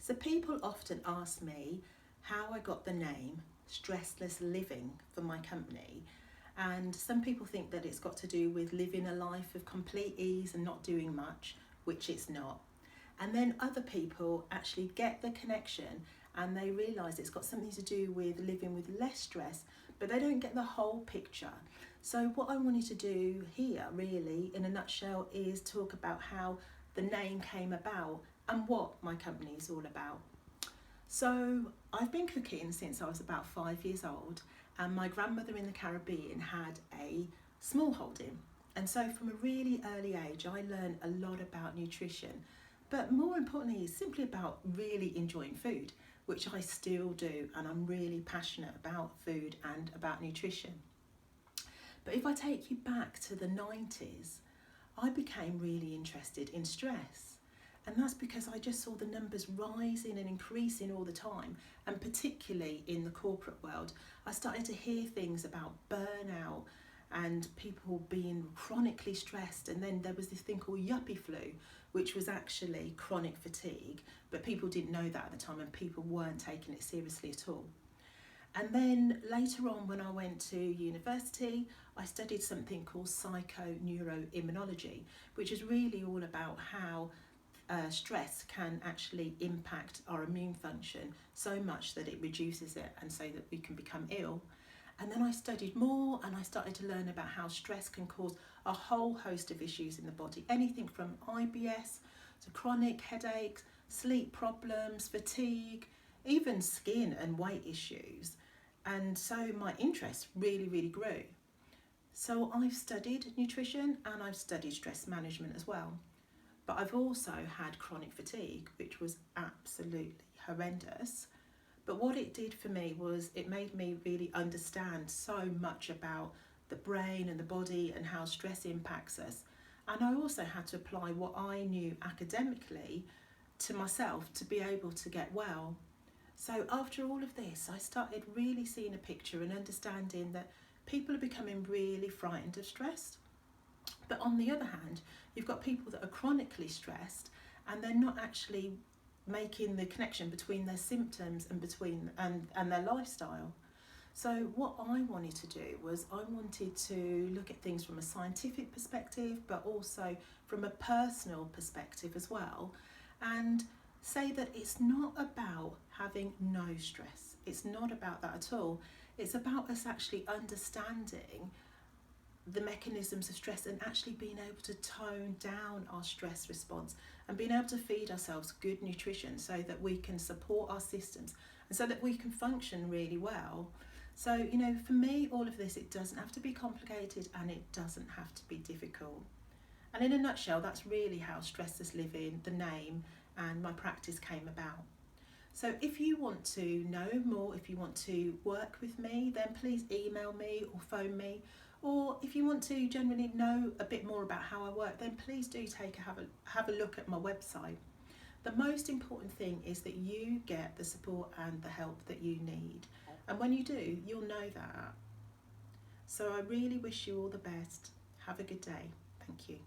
So people often ask me how I got the name Stressless Living for my company. And some people think that it's got to do with living a life of complete ease and not doing much, which it's not. And then other people actually get the connection and they realise it's got something to do with living with less stress, but they don't get the whole picture. So what I wanted to do here, really, in a nutshell, is talk about how the name came about and what my company is all about. So I've been cooking since I was about 5 years old, and my grandmother in the Caribbean had a small holding. And so from a really early age, I learned a lot about nutrition, but more importantly, simply about really enjoying food, which I still do, and I'm really passionate about food and about nutrition. But if I take you back to the 90s, I became really interested in stress. And that's because I just saw the numbers rising and increasing all the time. And particularly in the corporate world, I started to hear things about burnout and people being chronically stressed. And then there was this thing called yuppie flu, which was actually chronic fatigue. But people didn't know that at the time and people weren't taking it seriously at all. And then later on, when I went to university, I studied something called psychoneuroimmunology, which is really all about how stress can actually impact our immune function so much that it reduces it and so that we can become ill. And then I studied more and I started to learn about how stress can cause a whole host of issues in the body, anything from IBS to chronic headaches, sleep problems, fatigue, even skin and weight issues. And so my interest really grew. So I've studied nutrition and I've studied stress management as well. But I've also had chronic fatigue, which was absolutely horrendous. But what it did for me was it made me really understand so much about the brain and the body and how stress impacts us. And I also had to apply what I knew academically to myself to be able to get well. So after all of this, I started really seeing a picture and understanding that people are becoming really frightened of stress. But on the other hand, you've got people that are chronically stressed and they're not actually making the connection between their symptoms and their lifestyle. So what I wanted to do was I wanted to look at things from a scientific perspective, but also from a personal perspective as well, and say that it's not about having no stress. It's not about that at all. It's about us actually understanding the mechanisms of stress and actually being able to tone down our stress response and being able to feed ourselves good nutrition so that we can support our systems and so that we can function really well. So, for me, all of this, it doesn't have to be complicated and it doesn't have to be difficult. And in a nutshell, that's really how Stressless Living, the name, and my practice came about. So if you want to know more, if you want to work with me, then please email me or phone me. Or if you want to generally know a bit more about how I work, then please do have a look at my website. The most important thing is that you get the support and the help that you need. And when you do, you'll know that. So I really wish you all the best. Have a good day. Thank you.